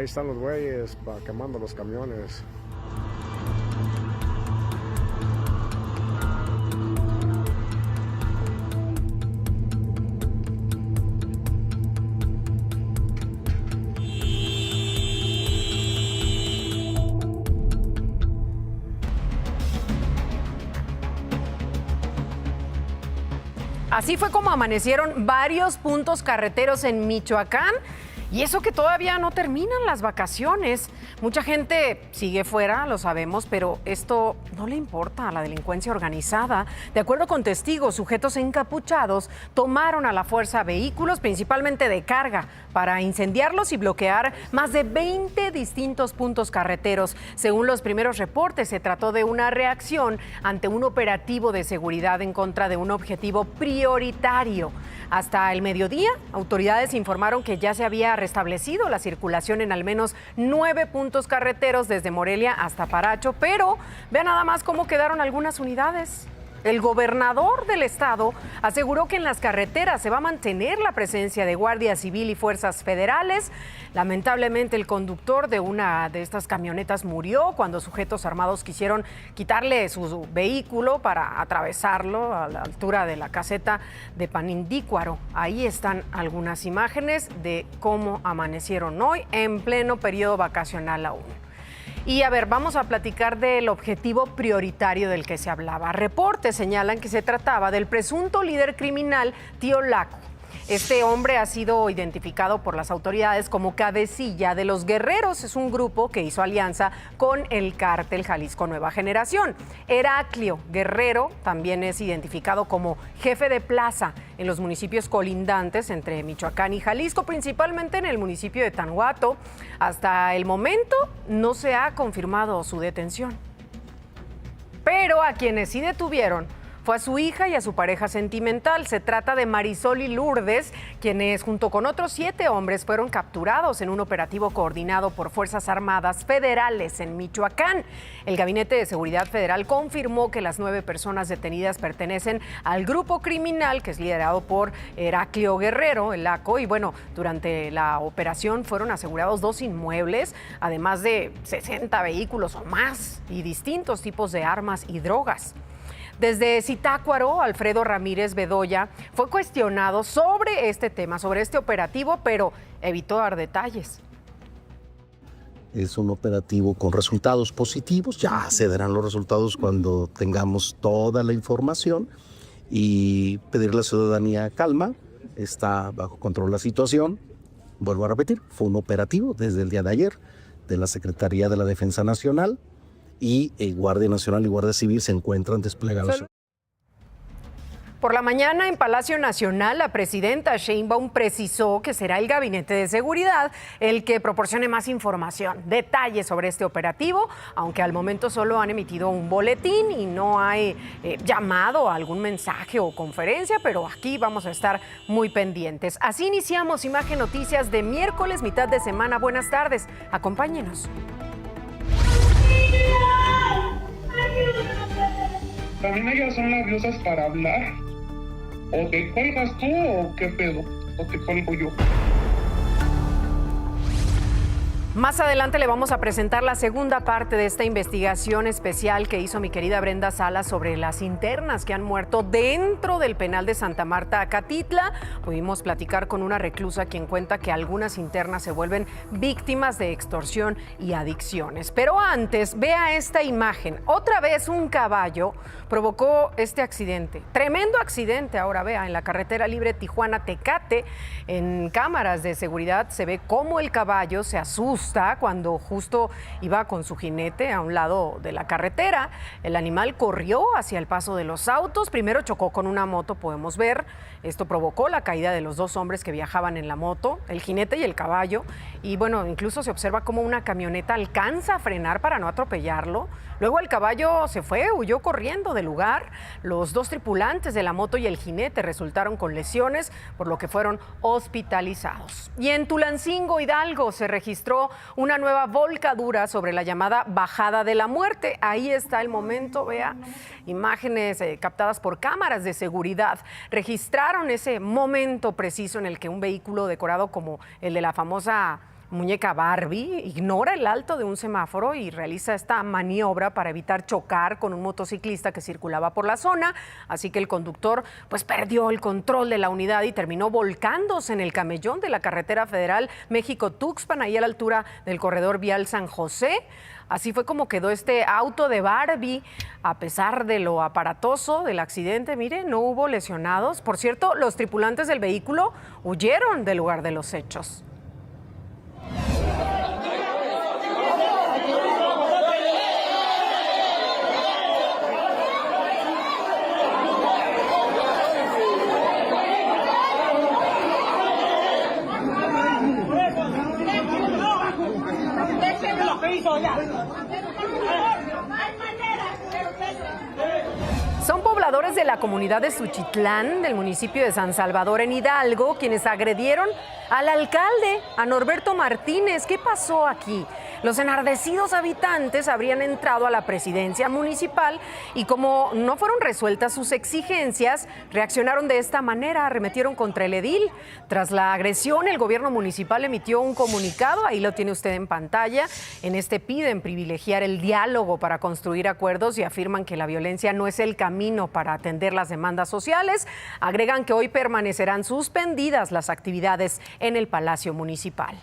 ahí están los güeyes quemando los camiones. Así fue como amanecieron varios puntos carreteros en Michoacán. Y eso que todavía no terminan las vacaciones. Mucha gente sigue fuera, lo sabemos, pero esto no le importa a la delincuencia organizada. De acuerdo con testigos, sujetos encapuchados tomaron a la fuerza vehículos, principalmente de carga, para incendiarlos y bloquear más de 20 distintos puntos carreteros. Según los primeros reportes, se trató de una reacción ante un operativo de seguridad en contra de un objetivo prioritario. Hasta el mediodía, autoridades informaron que ya se había restablecido la circulación en al menos 9 puntos carreteros desde Morelia hasta Paracho, pero vean nada más cómo quedaron algunas unidades. El gobernador del estado aseguró que en las carreteras se va a mantener la presencia de Guardia Civil y fuerzas federales. Lamentablemente, el conductor de una de estas camionetas murió cuando sujetos armados quisieron quitarle su vehículo para atravesarlo a la altura de la caseta de Panindícuaro. Ahí están algunas imágenes de cómo amanecieron hoy en pleno periodo vacacional aún. Y a ver, vamos a platicar del objetivo prioritario del que se hablaba. Reportes señalan que se trataba del presunto líder criminal Tío Laco. Este hombre ha sido identificado por las autoridades como cabecilla de los Guerreros. Es un grupo que hizo alianza con el cártel Jalisco Nueva Generación. Heraclio Guerrero también es identificado como jefe de plaza en los municipios colindantes entre Michoacán y Jalisco, principalmente en el municipio de Tanhuato. Hasta el momento no se ha confirmado su detención. Pero a quienes sí detuvieron fue a su hija y a su pareja sentimental. Se trata de Marisol y Lourdes, quienes junto con otros 7 hombres fueron capturados en un operativo coordinado por Fuerzas Armadas Federales en Michoacán. El Gabinete de Seguridad Federal confirmó que las 9 personas detenidas pertenecen al grupo criminal que es liderado por Heraclio Guerrero, el Laco, y bueno, durante la operación fueron asegurados 2 inmuebles, además de 60 vehículos o más y distintos tipos de armas y drogas. Desde Zitácuaro, Alfredo Ramírez Bedoya fue cuestionado sobre este tema, sobre este operativo, pero evitó dar detalles. Es un operativo con resultados positivos, ya se darán los resultados cuando tengamos toda la información y pedir a la ciudadanía calma, está bajo control la situación. Vuelvo a repetir, fue un operativo desde el día de ayer de la Secretaría de la Defensa Nacional. Y Guardia Nacional y Guardia Civil se encuentran desplegados. Por la mañana en Palacio Nacional, la presidenta Sheinbaum precisó que será el Gabinete de Seguridad el que proporcione más información, detalles sobre este operativo, aunque al momento solo han emitido un boletín y no hay llamado a algún mensaje o conferencia, pero aquí vamos a estar muy pendientes. Así iniciamos Imagen Noticias de miércoles, mitad de semana. Buenas tardes, acompáñenos. También ellas son nerviosas para hablar. ¿O te cuelgas tú o qué pedo? ¿O te cuelgo yo? Más adelante le vamos a presentar la segunda parte de esta investigación especial que hizo mi querida Brenda Salas sobre las internas que han muerto dentro del penal de Santa Marta, Acatitla. Pudimos platicar con una reclusa quien cuenta que algunas internas se vuelven víctimas de extorsión y adicciones. Pero antes, vea esta imagen. Otra vez un caballo provocó este accidente. Tremendo accidente, ahora vea, en la carretera libre Tijuana-Tecate. En cámaras de seguridad se ve cómo el caballo se asusta cuando justo iba con su jinete a un lado de la carretera. El animal corrió hacia el paso de los autos, primero chocó con una moto, podemos ver. Esto provocó la caída de los 2 hombres que viajaban en la moto, el jinete y el caballo. Y bueno, incluso se observa cómo una camioneta alcanza a frenar para no atropellarlo. Luego el caballo se fue, huyó corriendo del lugar. Los 2 tripulantes de la moto y el jinete resultaron con lesiones, por lo que fueron hospitalizados. Y en Tulancingo, Hidalgo, se registró una nueva volcadura sobre la llamada Bajada de la Muerte. Ahí está el momento, vea, imágenes captadas por cámaras de seguridad registraron ese momento preciso en el que un vehículo decorado como el de la famosa muñeca Barbie, ignora el alto de un semáforo y realiza esta maniobra para evitar chocar con un motociclista que circulaba por la zona. Así que el conductor pues perdió el control de la unidad y terminó volcándose en el camellón de la carretera federal México-Tuxpan, ahí a la altura del corredor vial San José. Así fue como quedó este auto de Barbie. A pesar de lo aparatoso del accidente, mire, no hubo lesionados. Por cierto, los tripulantes del vehículo huyeron del lugar de los hechos. Son pobladores de la comunidad de Suchitlán, del municipio de San Salvador en Hidalgo, quienes agredieron al alcalde, a Norberto Martínez. ¿Qué pasó aquí? Los enardecidos habitantes habrían entrado a la presidencia municipal y como no fueron resueltas sus exigencias, reaccionaron de esta manera, arremetieron contra el edil. Tras la agresión, el gobierno municipal emitió un comunicado, ahí lo tiene usted en pantalla. En este piden privilegiar el diálogo para construir acuerdos y afirman que la violencia no es el camino para atender las demandas sociales. Agregan que hoy permanecerán suspendidas las actividades en el Palacio Municipal.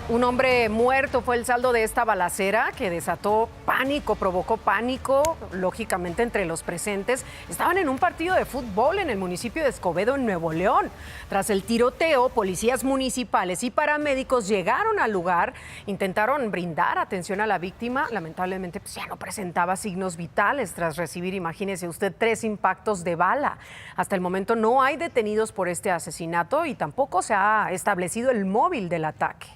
Un hombre muerto fue el saldo de esta balacera que desató pánico, provocó pánico, lógicamente, entre los presentes. Estaban en un partido de fútbol en el municipio de Escobedo, en Nuevo León. Tras el tiroteo, policías municipales y paramédicos llegaron al lugar, intentaron brindar atención a la víctima. Lamentablemente, pues ya no presentaba signos vitales tras recibir, imagínese usted, 3 impactos de bala. Hasta el momento no hay detenidos por este asesinato y tampoco se ha establecido el móvil del ataque.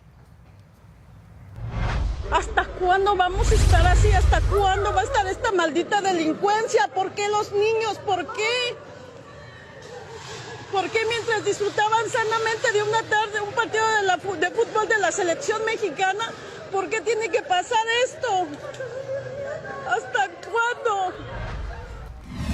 ¿Hasta cuándo vamos a estar así? ¿Hasta cuándo va a estar esta maldita delincuencia? ¿Por qué los niños? ¿Por qué? ¿Por qué mientras disfrutaban sanamente de una tarde un partido de fútbol de la selección mexicana? ¿Por qué tiene que pasar esto? ¿Hasta cuándo?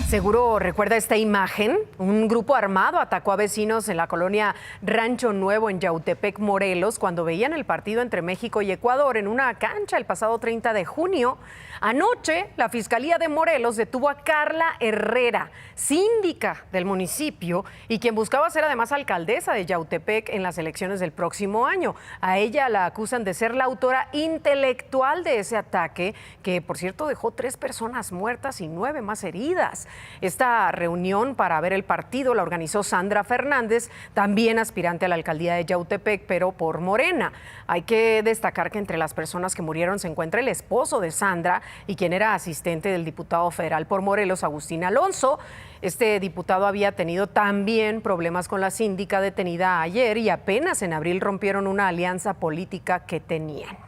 Seguro recuerda esta imagen. Un grupo armado atacó a vecinos en la colonia Rancho Nuevo en Yautepec, Morelos, cuando veían el partido entre México y Ecuador en una cancha el pasado 30 de junio. Anoche, la Fiscalía de Morelos detuvo a Carla Herrera, síndica del municipio y quien buscaba ser además alcaldesa de Yautepec en las elecciones del próximo año. A ella la acusan de ser la autora intelectual de ese ataque, que por cierto dejó 3 personas muertas y 9 más heridas. Esta reunión para ver el partido la organizó Sandra Fernández, también aspirante a la alcaldía de Yautepec, pero por Morena. Hay que destacar que entre las personas que murieron se encuentra el esposo de Sandra y quien era asistente del diputado federal por Morelos, Agustín Alonso. Este diputado había tenido también problemas con la síndica detenida ayer y apenas en abril rompieron una alianza política que tenían.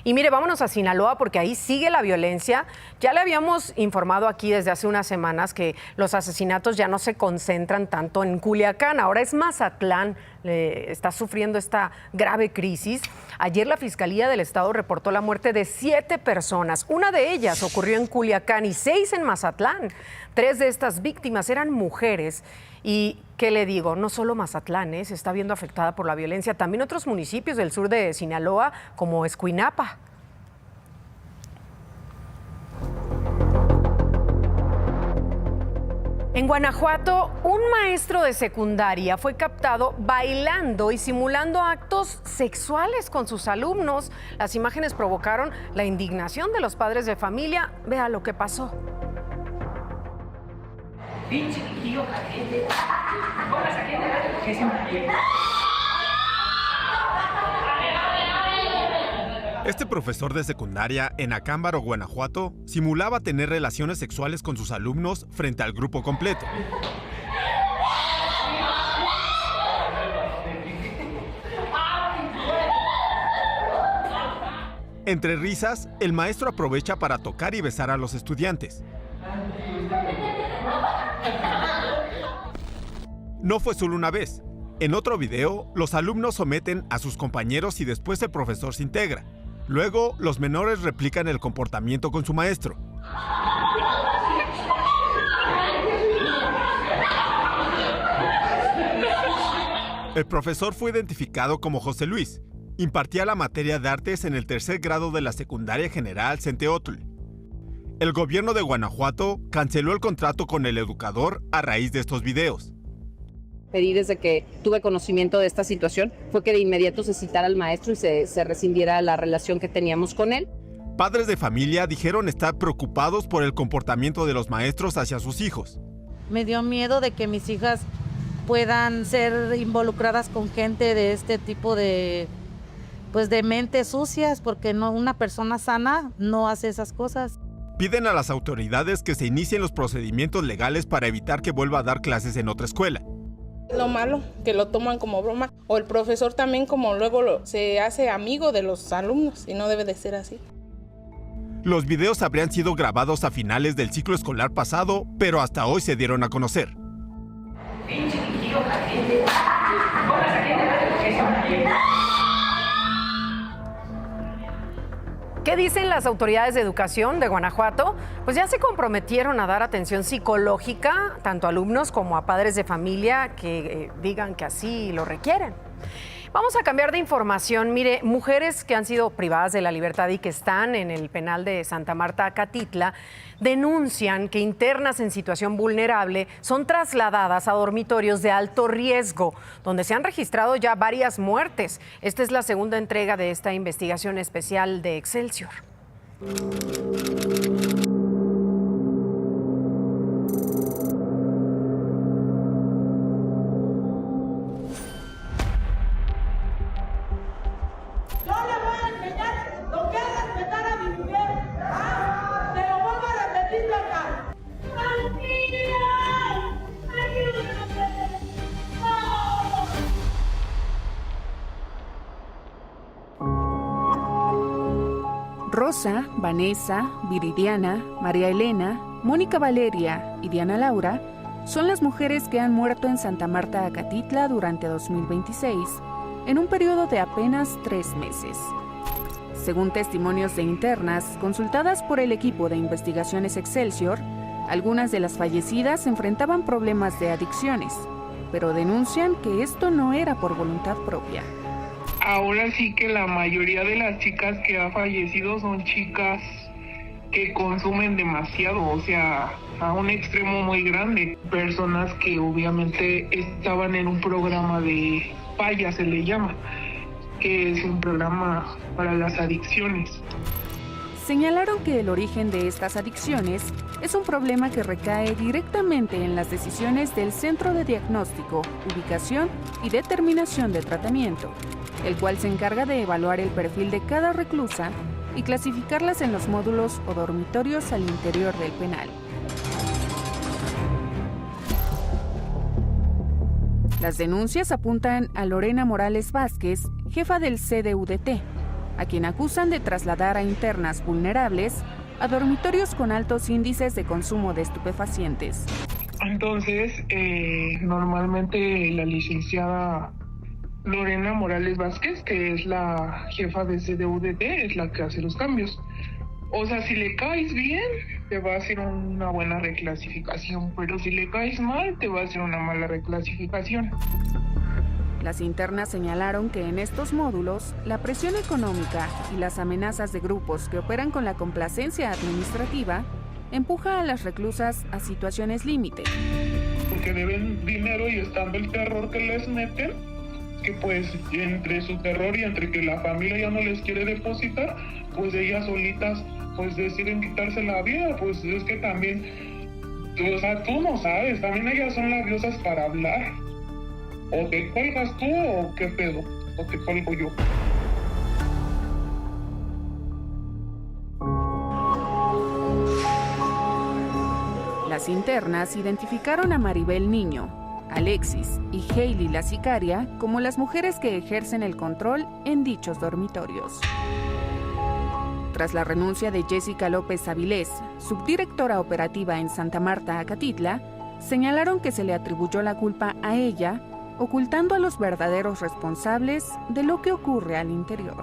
Y mire, vámonos a Sinaloa porque ahí sigue la violencia. Ya le habíamos informado aquí desde hace unas semanas que los asesinatos ya no se concentran tanto en Culiacán, ahora es Mazatlán, está sufriendo esta grave crisis. Ayer la Fiscalía del Estado reportó la muerte de 7 personas. Una de ellas ocurrió en Culiacán y 6 en Mazatlán. 3 de estas víctimas eran mujeres. Y, ¿qué le digo? No solo Mazatlán se está viendo afectada por la violencia, también otros municipios del sur de Sinaloa, como Escuinapa. En Guanajuato, un maestro de secundaria fue captado bailando y simulando actos sexuales con sus alumnos. Las imágenes provocaron la indignación de los padres de familia. Vea lo que pasó. Este profesor de secundaria en Acámbaro, Guanajuato, simulaba tener relaciones sexuales con sus alumnos frente al grupo completo. Entre risas, el maestro aprovecha para tocar y besar a los estudiantes. No fue solo una vez. En otro video, los alumnos someten a sus compañeros y después el profesor se integra. Luego, los menores replican el comportamiento con su maestro. El profesor fue identificado como José Luis. Impartía la materia de artes en el 3er grado de la secundaria general Centeotl. El gobierno de Guanajuato canceló el contrato con el educador a raíz de estos videos. Pedí desde que tuve conocimiento de esta situación fue que de inmediato se citara al maestro y se rescindiera la relación que teníamos con él. Padres de familia dijeron estar preocupados por el comportamiento de los maestros hacia sus hijos. Me dio miedo de que mis hijas puedan ser involucradas con gente de este tipo de mentes sucias, porque una persona sana no hace esas cosas. Piden a las autoridades que se inicien los procedimientos legales para evitar que vuelva a dar clases en otra escuela. Lo malo, que lo toman como broma, o el profesor también como luego se hace amigo de los alumnos y no debe de ser así. Los videos habrían sido grabados a finales del ciclo escolar pasado, pero hasta hoy se dieron a conocer. ¿Qué dicen las autoridades de educación de Guanajuato? Pues ya se comprometieron a dar atención psicológica tanto a alumnos como a padres de familia que digan que así lo requieren. Vamos a cambiar de información. Mire, mujeres que han sido privadas de la libertad y que están en el penal de Santa Marta, Acatitla, denuncian que internas en situación vulnerable son trasladadas a dormitorios de alto riesgo, donde se han registrado ya varias muertes. Esta es la segunda entrega de esta investigación especial de Excelsior. Rosa, Vanessa, Viridiana, María Elena, Mónica Valeria y Diana Laura son las mujeres que han muerto en Santa Marta, Acatitla durante 2026, en un periodo de apenas 3 meses. Según testimonios de internas consultadas por el equipo de investigaciones Excelsior, algunas de las fallecidas enfrentaban problemas de adicciones, pero denuncian que esto no era por voluntad propia. Ahora sí que la mayoría de las chicas que han fallecido son chicas que consumen demasiado, o sea, a un extremo muy grande. Personas que obviamente estaban en un programa de PAYA, se le llama, que es un programa para las adicciones. Señalaron que el origen de estas adicciones es un problema que recae directamente en las decisiones del Centro de Diagnóstico, Ubicación y Determinación de Tratamiento, el cual se encarga de evaluar el perfil de cada reclusa y clasificarlas en los módulos o dormitorios al interior del penal. Las denuncias apuntan a Lorena Morales Vázquez, jefa del CDUDT, a quien acusan de trasladar a internas vulnerables a dormitorios con altos índices de consumo de estupefacientes. Entonces, normalmente la licenciada Lorena Morales Vázquez, que es la jefa de CDUDT, es la que hace los cambios. O sea, si le caes bien, te va a hacer una buena reclasificación, pero si le caes mal, te va a hacer una mala reclasificación. Las internas señalaron que en estos módulos, la presión económica y las amenazas de grupos que operan con la complacencia administrativa empuja a las reclusas a situaciones límite. Porque deben dinero y estando el terror que les meten, que pues entre su terror y entre que la familia ya no les quiere depositar, pues ellas solitas pues deciden quitarse la vida. Pues es que también, o sea, tú no sabes, también ellas son labiosas para hablar. O te cuelgas tú o qué pedo, o te cuelgo yo. Las internas identificaron a Maribel Niño, Alexis y Hailey la sicaria como las mujeres que ejercen el control en dichos dormitorios. tras la renuncia de Jessica López Avilés, subdirectora operativa en Santa Marta, Acatitla, señalaron que se le atribuyó la culpa a ella, ocultando a los verdaderos responsables de lo que ocurre al interior.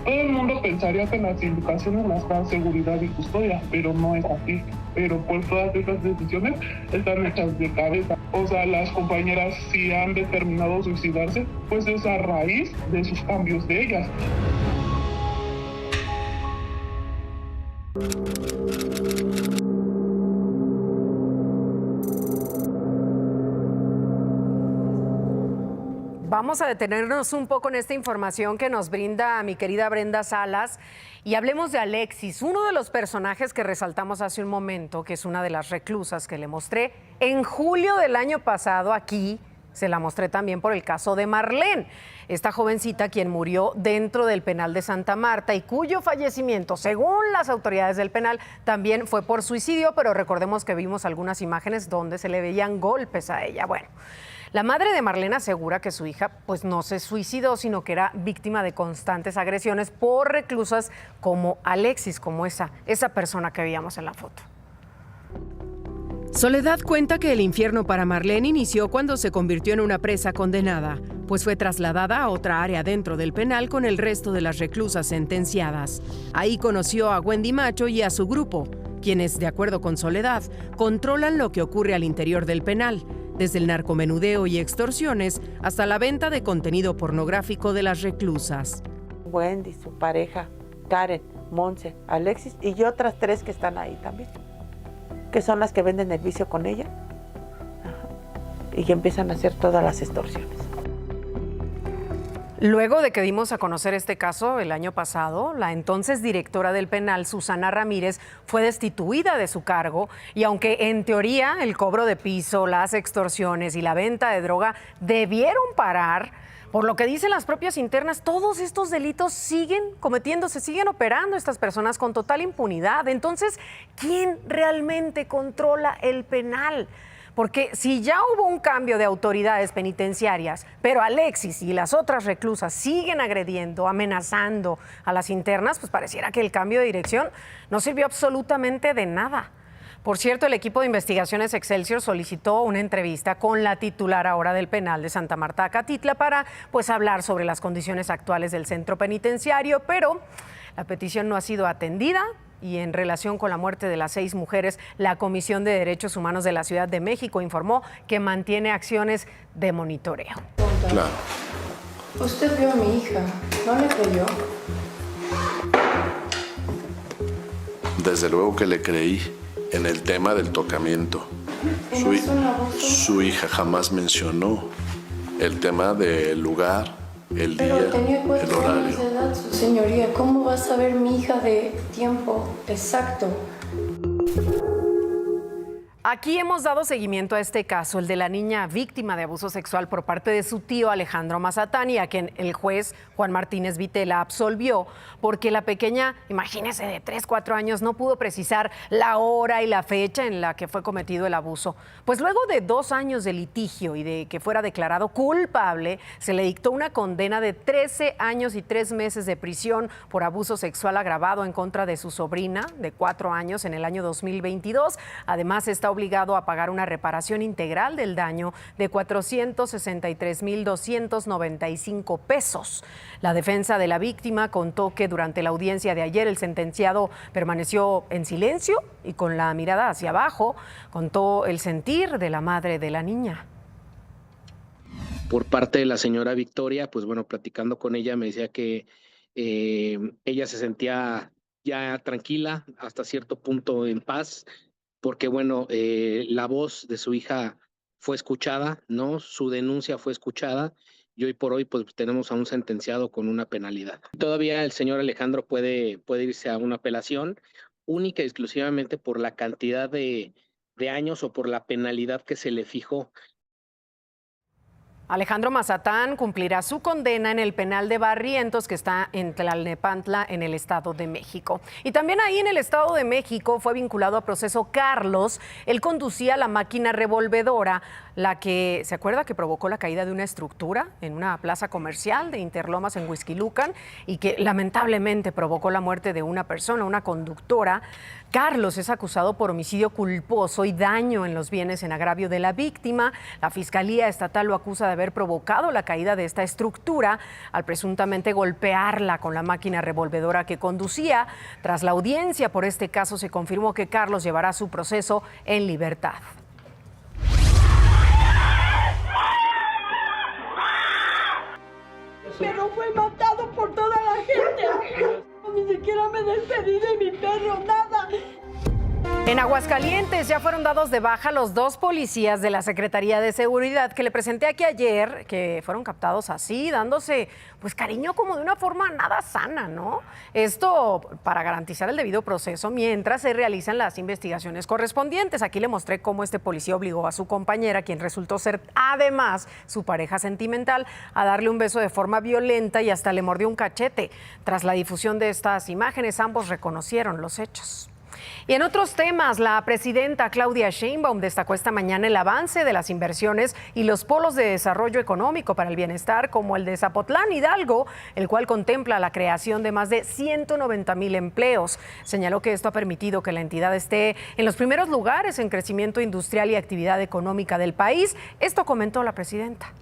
Todo el mundo pensaría que las indicaciones las da seguridad y custodia, pero no es así. Pero pues todas esas decisiones están hechas de cabeza. O sea, las compañeras si han determinado suicidarse, pues es a raíz de sus cambios de ellas. Vamos a detenernos un poco en esta información que nos brinda mi querida Brenda Salas y hablemos de Alexis, uno de los personajes que resaltamos hace un momento, que es una de las reclusas que le mostré en julio del año pasado aquí. Se la mostré también por el caso de Marlene, esta jovencita quien murió dentro del penal de Santa Marta y cuyo fallecimiento, según las autoridades del penal, también fue por suicidio, pero recordemos que vimos algunas imágenes donde se le veían golpes a ella. Bueno, la madre de Marlene asegura que su hija pues no se suicidó, sino que era víctima de constantes agresiones por reclusas como Alexis, como esa persona que veíamos en la foto. Soledad cuenta que el infierno para Marlene inició cuando se convirtió en una presa condenada, pues fue trasladada a otra área dentro del penal con el resto de las reclusas sentenciadas. Ahí conoció a Wendy Macho y a su grupo, quienes, de acuerdo con Soledad, controlan lo que ocurre al interior del penal, desde el narcomenudeo y extorsiones hasta la venta de contenido pornográfico de las reclusas. Wendy, su pareja, Karen, Monse, Alexis y otras 3 que están ahí también, que son las que venden el vicio con ella. Y que empiezan a hacer todas las extorsiones. Luego de que dimos a conocer este caso el año pasado, la entonces directora del penal, Susana Ramírez, fue destituida de su cargo y aunque en teoría el cobro de piso, las extorsiones y la venta de droga debieron parar, por lo que dicen las propias internas, todos estos delitos siguen cometiéndose, siguen operando estas personas con total impunidad. Entonces, ¿quién realmente controla el penal? Porque si ya hubo un cambio de autoridades penitenciarias, pero Alexis y las otras reclusas siguen agrediendo, amenazando a las internas, pues pareciera que el cambio de dirección no sirvió absolutamente de nada. Por cierto, el equipo de investigaciones Excelsior solicitó una entrevista con la titular ahora del penal de Santa Marta, Acatitla, para pues hablar sobre las condiciones actuales del centro penitenciario, pero la petición no ha sido atendida. Y en relación con la muerte de las 6 mujeres, la Comisión de Derechos Humanos de la Ciudad de México informó que mantiene acciones de monitoreo. Claro. Usted vio a mi hija, ¿no le creyó? Desde luego que le creí en el tema del tocamiento. Su hija jamás mencionó el tema del lugar, el día, pero tenía 4 el años de edad, su señoría. ¿Cómo va a saber mi hija de tiempo exacto? Aquí hemos dado seguimiento a este caso, el de la niña víctima de abuso sexual por parte de su tío Alejandro Mazatlán, a quien el juez Juan Martínez Vitela absolvió porque la pequeña, imagínese, de 3, 4 años, no pudo precisar la hora y la fecha en la que fue cometido el abuso. Pues luego de 2 años de litigio y de que fuera declarado culpable, se le dictó una condena de 13 años y 3 meses de prisión por abuso sexual agravado en contra de su sobrina de 4 años en el año 2022. Además, está obligado a pagar una reparación integral del daño de 463,295 pesos. La defensa de la víctima contó que durante la audiencia de ayer el sentenciado permaneció en silencio y con la mirada hacia abajo. Contó el sentir de la madre de la niña. Por parte de la señora Victoria, pues bueno, platicando con ella me decía que ella se sentía ya tranquila, hasta cierto punto en paz, porque bueno, la voz de su hija fue escuchada, ¿no? Su denuncia fue escuchada y hoy por hoy pues tenemos a un sentenciado con una penalidad. Todavía el señor Alejandro puede irse a una apelación única y exclusivamente por la cantidad de años o por la penalidad que se le fijó. Alejandro Mazatlán cumplirá su condena en el penal de Barrientos, que está en Tlalnepantla, en el Estado de México. Y también ahí en el Estado de México fue vinculado a proceso Carlos. Él conducía la máquina revolvedora, la que, ¿se acuerda que provocó la caída de una estructura en una plaza comercial de Interlomas en Huixquilucan y que lamentablemente provocó la muerte de una persona, una conductora? Carlos es acusado por homicidio culposo y daño en los bienes en agravio de la víctima. La Fiscalía Estatal lo acusa de haber provocado la caída de esta estructura al presuntamente golpearla con la máquina revolvedora que conducía. Tras la audiencia por este caso, se confirmó que Carlos llevará su proceso en libertad. Pero fue matado por toda la gente. Ni siquiera me despedí de mi perro, nada. En Aguascalientes ya fueron dados de baja los 2 policías de la Secretaría de Seguridad que le presenté aquí ayer, que fueron captados así, dándose pues cariño como de una forma nada sana, ¿no? Esto para garantizar el debido proceso mientras se realizan las investigaciones correspondientes. Aquí le mostré cómo este policía obligó a su compañera, quien resultó ser además su pareja sentimental, a darle un beso de forma violenta y hasta le mordió un cachete. Tras la difusión de estas imágenes, ambos reconocieron los hechos. Y en otros temas, la presidenta Claudia Sheinbaum destacó esta mañana el avance de las inversiones y los polos de desarrollo económico para el bienestar, como el de Zapotlán, Hidalgo, el cual contempla la creación de más de 190,000 empleos. Señaló que esto ha permitido que la entidad esté en los primeros lugares en crecimiento industrial y actividad económica del país. Esto comentó la presidenta.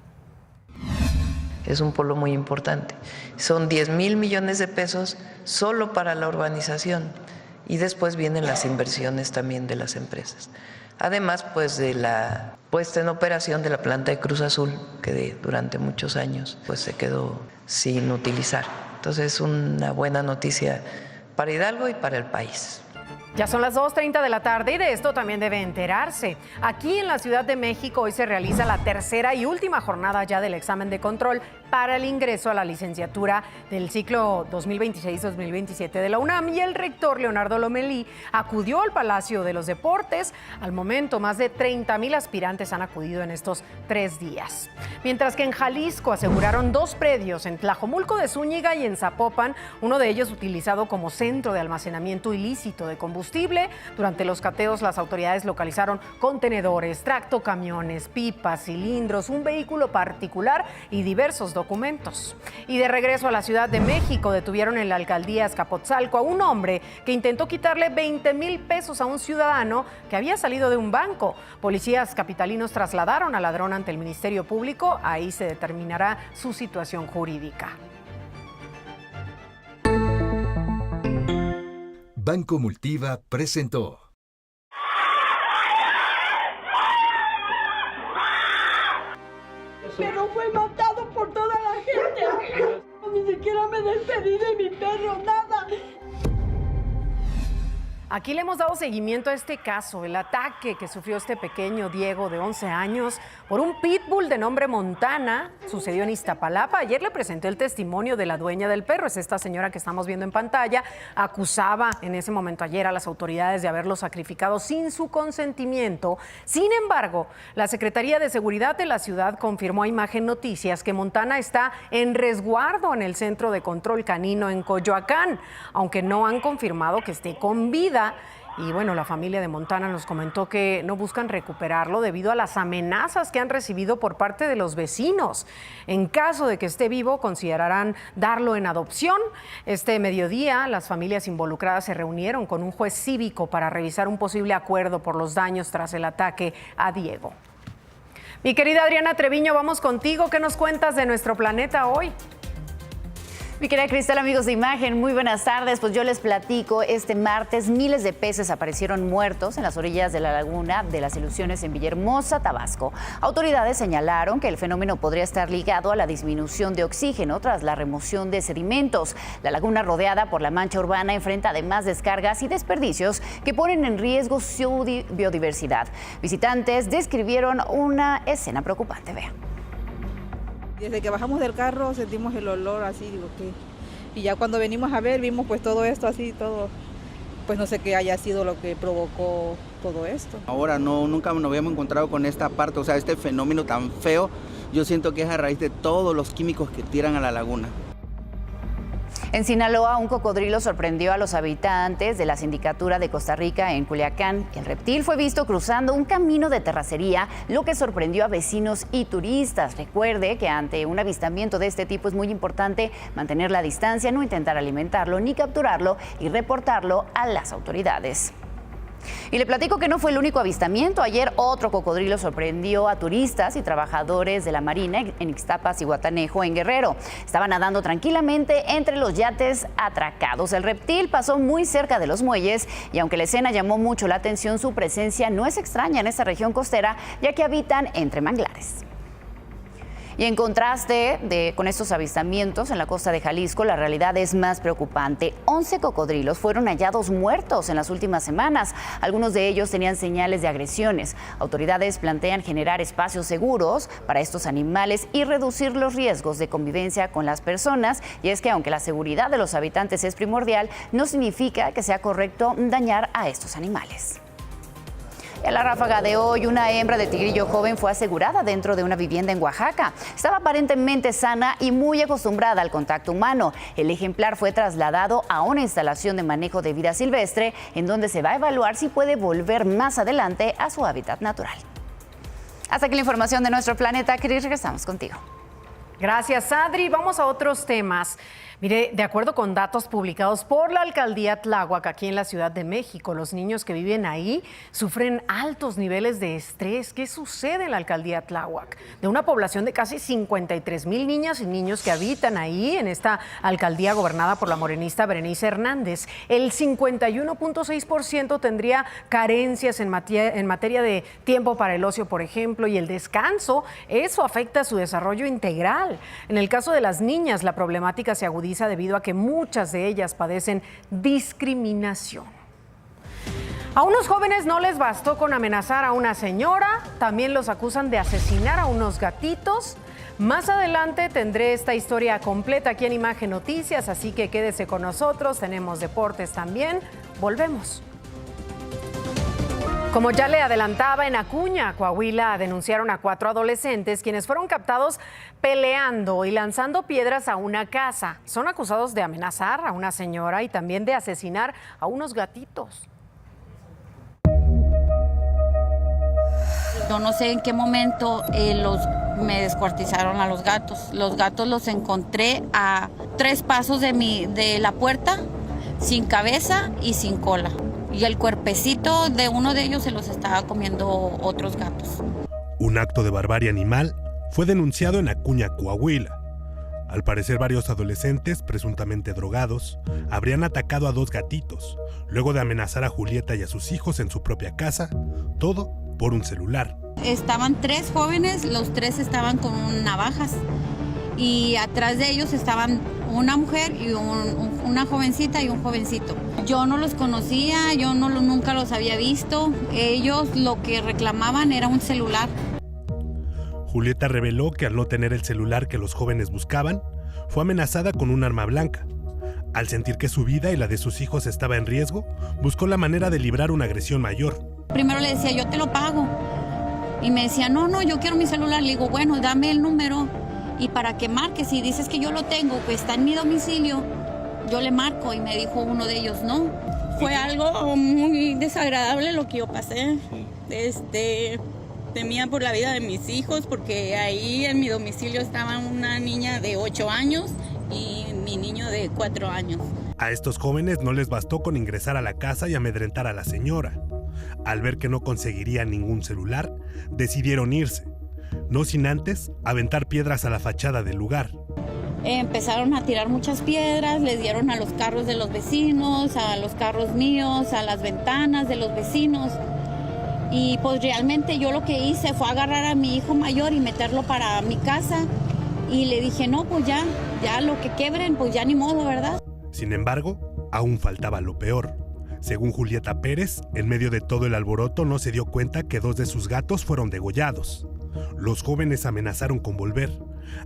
Es un polo muy importante. Son 10,000 millones de pesos solo para la urbanización. Y después vienen las inversiones también de las empresas. Además, pues de la puesta en operación de la planta de Cruz Azul, que durante muchos años pues se quedó sin utilizar. Entonces, es una buena noticia para Hidalgo y para el país. Ya son las 2:30 de la tarde y de esto también debe enterarse. Aquí en la Ciudad de México hoy se realiza la tercera y última jornada ya del examen de control para el ingreso a la licenciatura del ciclo 2026-2027 de la UNAM, y el rector Leonardo Lomelí acudió al Palacio de los Deportes. Al momento, más de 30,000 aspirantes han acudido en estos 3 días. Mientras que en Jalisco aseguraron 2 predios en Tlajomulco de Zúñiga y en Zapopan, uno de ellos utilizado como centro de almacenamiento ilícito de combustible. Durante los cateos, las autoridades localizaron contenedores, tractocamiones, pipas, cilindros, un vehículo particular y diversos documentos. Y de regreso a la Ciudad de México, detuvieron en la alcaldía Azcapotzalco a un hombre que intentó quitarle 20,000 pesos a un ciudadano que había salido de un banco. Policías capitalinos trasladaron al ladrón ante el Ministerio Público. Ahí se determinará su situación jurídica. Banco Multiva presentó. Pero fue matado por toda la gente. Ni siquiera me despedí de mi perro, nada. Aquí le hemos dado seguimiento a este caso, el ataque que sufrió este pequeño Diego de 11 años por un pitbull de nombre Montana. Sucedió en Iztapalapa. Ayer le presenté el testimonio de la dueña del perro, es esta señora que estamos viendo en pantalla. Acusaba en ese momento ayer a las autoridades de haberlo sacrificado sin su consentimiento. Sin embargo, la Secretaría de Seguridad de la ciudad confirmó a Imagen Noticias que Montana está en resguardo en el Centro de Control Canino en Coyoacán, aunque no han confirmado que esté con vida. Y bueno, la familia de Montana nos comentó que no buscan recuperarlo debido a las amenazas que han recibido por parte de los vecinos. En caso de que esté vivo, considerarán darlo en adopción. Este mediodía, las familias involucradas se reunieron con un juez cívico para revisar un posible acuerdo por los daños tras el ataque a Diego. Mi querida Adriana Treviño, vamos contigo. ¿Qué nos cuentas de nuestro planeta hoy? Mi querida Cristal, amigos de Imagen, muy buenas tardes. Pues yo les platico, este martes miles de peces aparecieron muertos en las orillas de la laguna de las Ilusiones en Villahermosa, Tabasco. Autoridades señalaron que el fenómeno podría estar ligado a la disminución de oxígeno tras la remoción de sedimentos. La laguna, rodeada por la mancha urbana, enfrenta además descargas y desperdicios que ponen en riesgo su biodiversidad. Visitantes describieron una escena preocupante. Vean. Desde que bajamos del carro sentimos el olor así, digo que... Y ya cuando venimos a ver, vimos pues todo esto así, todo... Pues no sé qué haya sido lo que provocó todo esto. Ahora nunca nos habíamos encontrado con esta parte, o sea, este fenómeno tan feo Yo siento que es a raíz de todos los químicos que tiran a la laguna. En Sinaloa, un cocodrilo sorprendió a los habitantes de la sindicatura de Costa Rica en Culiacán. El reptil fue visto cruzando un camino de terracería, lo que sorprendió a vecinos y turistas. Recuerde que ante un avistamiento de este tipo es muy importante mantener la distancia, no intentar alimentarlo ni capturarlo y reportarlo a las autoridades. Y le platico que no fue el único avistamiento. Ayer otro cocodrilo sorprendió a turistas y trabajadores de la Marina en Ixtapas y Guatanejo, en Guerrero. Estaban nadando tranquilamente entre los yates atracados. El reptil pasó muy cerca de los muelles y aunque la escena llamó mucho la atención, su presencia no es extraña en esta región costera, ya que habitan entre manglares. Y en contraste con estos avistamientos en la costa de Jalisco, la realidad es más preocupante. 11 cocodrilos fueron hallados muertos en las últimas semanas. Algunos de ellos tenían señales de agresiones. Autoridades plantean generar espacios seguros para estos animales y reducir los riesgos de convivencia con las personas. Y es que aunque la seguridad de los habitantes es primordial, no significa que sea correcto dañar a estos animales. En la ráfaga de hoy, una hembra de tigrillo joven fue asegurada dentro de una vivienda en Oaxaca. Estaba aparentemente sana y muy acostumbrada al contacto humano. El ejemplar fue trasladado a una instalación de manejo de vida silvestre, en donde se va a evaluar si puede volver más adelante a su hábitat natural. Hasta aquí la información de nuestro planeta. Cris, regresamos contigo. Gracias, Adri. Vamos a otros temas. Mire, de acuerdo con datos publicados por la alcaldía Tláhuac, aquí en la Ciudad de México, los niños que viven ahí sufren altos niveles de estrés. ¿Qué sucede en la alcaldía Tláhuac? De una población de casi 53,000 niñas y niños que habitan ahí, en esta alcaldía gobernada por la morenista Berenice Hernández, el 51.6% tendría carencias en materia de tiempo para el ocio, por ejemplo, y el descanso. Eso afecta su desarrollo integral. En el caso de las niñas, la problemática se agudiza debido a que muchas de ellas padecen discriminación. A unos jóvenes no les bastó con amenazar a una señora, también los acusan de asesinar a unos gatitos. Más adelante tendré esta historia completa aquí en Imagen Noticias, así que quédese con nosotros, tenemos deportes también, volvemos. Como ya le adelantaba, en Acuña, Coahuila, denunciaron a 4 adolescentes quienes fueron captados peleando y lanzando piedras a una casa. Son acusados de amenazar a una señora y también de asesinar a unos gatitos. Yo no sé en qué momento me descuartizaron a los gatos. Los gatos los encontré a 3 pasos de la puerta, sin cabeza y sin cola. Y el cuerpecito de uno de ellos se los estaba comiendo otros gatos. Un acto de barbarie animal fue denunciado en Acuña, Coahuila. Al parecer, varios adolescentes, presuntamente drogados, habrían atacado a 2 gatitos, luego de amenazar a Julieta y a sus hijos en su propia casa, todo por un celular. Estaban 3 jóvenes, los 3 estaban con navajas y atrás de ellos estaban una mujer y una jovencita y un jovencito. Yo no los conocía, nunca los había visto. Ellos lo que reclamaban era un celular. Julieta reveló que al no tener el celular que los jóvenes buscaban, fue amenazada con un arma blanca. Al sentir que su vida y la de sus hijos estaba en riesgo, buscó la manera de librar una agresión mayor. Primero le decía, yo te lo pago. Y me decía, no, yo quiero mi celular. Le digo, bueno, dame el número. Y para que marques, si dices que yo lo tengo, que está en mi domicilio, yo le marco. Y me dijo uno de ellos, no. Fue algo muy desagradable lo que yo pasé. Temía por la vida de mis hijos, porque ahí en mi domicilio estaba una niña de 8 años y mi niño de 4 años. A estos jóvenes no les bastó con ingresar a la casa y amedrentar a la señora. Al ver que no conseguirían ningún celular, decidieron irse. No sin antes aventar piedras a la fachada del lugar. Empezaron a tirar muchas piedras, les dieron a los carros de los vecinos, a los carros míos, a las ventanas de los vecinos. Y pues realmente yo lo que hice fue agarrar a mi hijo mayor y meterlo para mi casa. Y le dije, no, pues ya lo que quebren, pues ya ni modo, ¿verdad? Sin embargo, aún faltaba lo peor. Según Julieta Pérez, en medio de todo el alboroto no se dio cuenta que 2 de sus gatos fueron degollados. Los jóvenes amenazaron con volver,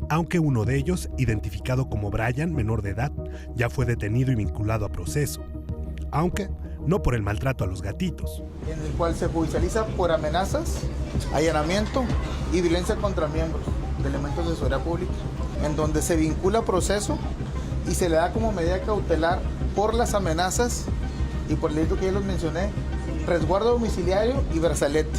aunque uno de ellos, identificado como Brian, menor de edad, ya fue detenido y vinculado a proceso, aunque no por el maltrato a los gatitos. En el cual se judicializa por amenazas, allanamiento y violencia contra miembros de elementos de seguridad pública, en donde se vincula proceso y se le da como medida cautelar por las amenazas y por el delito que ya los mencioné, resguardo domiciliario y brazalete.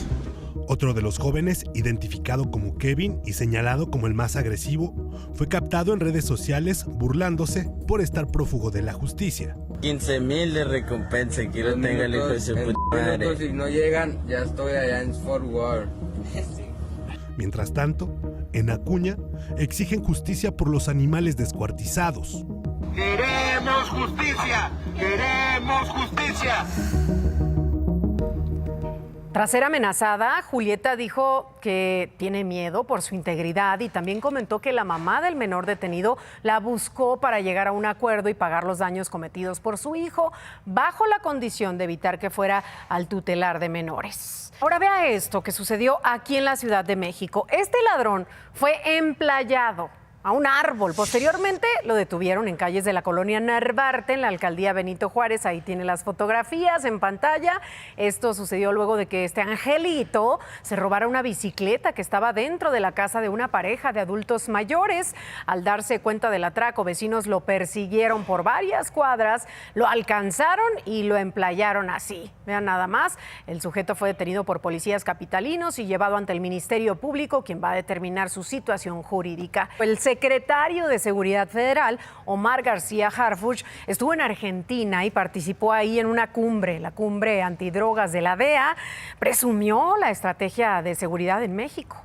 Otro de los jóvenes, identificado como Kevin y señalado como el más agresivo, fue captado en redes sociales burlándose por estar prófugo de la justicia. 15,000 de recompensa, que lo tenga el hijo de su puta madre. Si no llegan, ya estoy allá en Fort Worth. Mientras tanto, en Acuña exigen justicia por los animales descuartizados. ¡Queremos justicia! ¡Queremos justicia! Tras ser amenazada, Julieta dijo que tiene miedo por su integridad y también comentó que la mamá del menor detenido la buscó para llegar a un acuerdo y pagar los daños cometidos por su hijo, bajo la condición de evitar que fuera al tutelar de menores. Ahora vea esto que sucedió aquí en la Ciudad de México. Este ladrón fue emplayado a un árbol. Posteriormente lo detuvieron en calles de la colonia Narvarte, en la alcaldía Benito Juárez. Ahí tiene las fotografías en pantalla. Esto sucedió luego de que este angelito se robara una bicicleta que estaba dentro de la casa de una pareja de adultos mayores. Al darse cuenta del atraco, vecinos lo persiguieron por varias cuadras, lo alcanzaron y lo emplayaron así. Vean nada más, el sujeto fue detenido por policías capitalinos y llevado ante el Ministerio Público, quien va a determinar su situación jurídica. El secretario de Seguridad Federal, Omar García Harfuch, estuvo en Argentina y participó ahí en una cumbre, la cumbre antidrogas de la DEA. Presumió la estrategia de seguridad en México.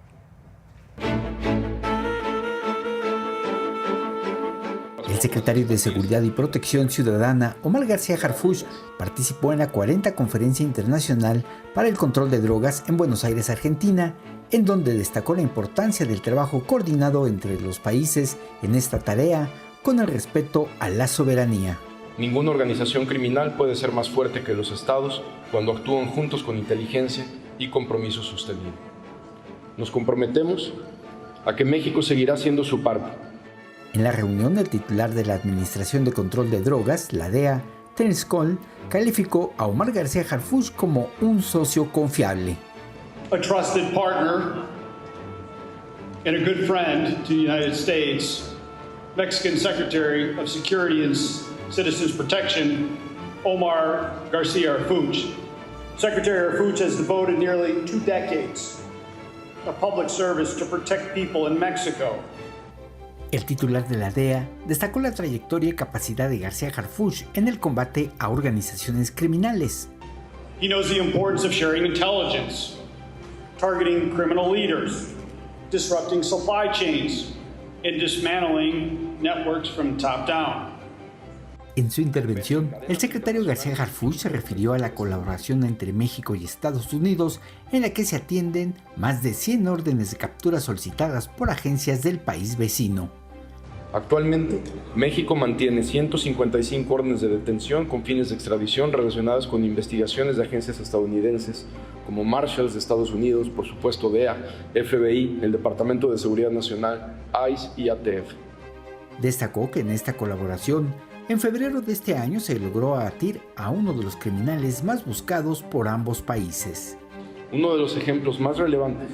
El secretario de Seguridad y Protección Ciudadana, Omar García Harfuch, participó en la 40 Conferencia Internacional para el Control de Drogas en Buenos Aires, Argentina, en donde destacó la importancia del trabajo coordinado entre los países en esta tarea con el respeto a la soberanía. Ninguna organización criminal puede ser más fuerte que los estados cuando actúan juntos con inteligencia y compromiso sostenido. Nos comprometemos a que México seguirá haciendo su parte. En la reunión, el titular de la Administración de Control de Drogas, la DEA, Terence Cole, calificó a Omar García Harfuch como un socio confiable. A trusted partner and a good friend to the United States, Mexican Secretary of Security and Citizens Protection, Omar García Harfuch. Secretary Harfuch has devoted nearly 2 decades of public service to protect people in Mexico. El titular de la DEA destacó la trayectoria y capacidad de García Harfuch en el combate a organizaciones criminales. He knows the importance of sharing intelligence, targeting criminal leaders, disrupting supply chains, and dismantling networks from top down. En su intervención, el secretario García Harfuch se refirió a la colaboración entre México y Estados Unidos, en la que se atienden más de 100 órdenes de captura solicitadas por agencias del país vecino. Actualmente, México mantiene 155 órdenes de detención con fines de extradición relacionadas con investigaciones de agencias estadounidenses como Marshalls de Estados Unidos, por supuesto DEA, FBI, el Departamento de Seguridad Nacional, ICE y ATF. Destacó que en esta colaboración, en febrero de este año se logró abatir a uno de los criminales más buscados por ambos países. Uno de los ejemplos más relevantes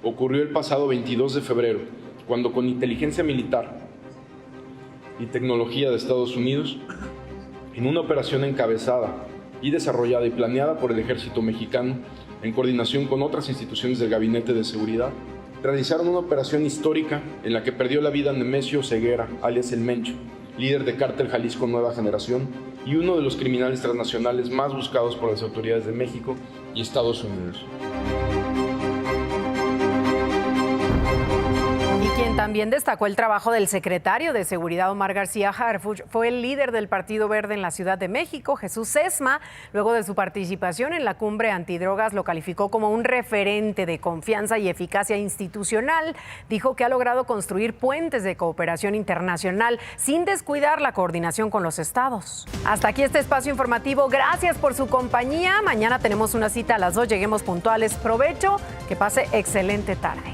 ocurrió el pasado 22 de febrero, cuando con inteligencia militar y tecnología de Estados Unidos, en una operación encabezada y desarrollada y planeada por el ejército mexicano, en coordinación con otras instituciones del Gabinete de Seguridad, realizaron una operación histórica en la que perdió la vida Nemesio Ceguera, alias El Mencho, líder de Cártel Jalisco Nueva Generación y uno de los criminales transnacionales más buscados por las autoridades de México y Estados Unidos. Quien también destacó el trabajo del secretario de Seguridad, Omar García Harfuch, fue el líder del Partido Verde en la Ciudad de México, Jesús Sesma. Luego de su participación en la cumbre antidrogas, lo calificó como un referente de confianza y eficacia institucional. Dijo que ha logrado construir puentes de cooperación internacional sin descuidar la coordinación con los estados. Hasta aquí este espacio informativo. Gracias por su compañía. Mañana tenemos una cita a las 2. Lleguemos puntuales. Provecho. Que pase excelente tarde.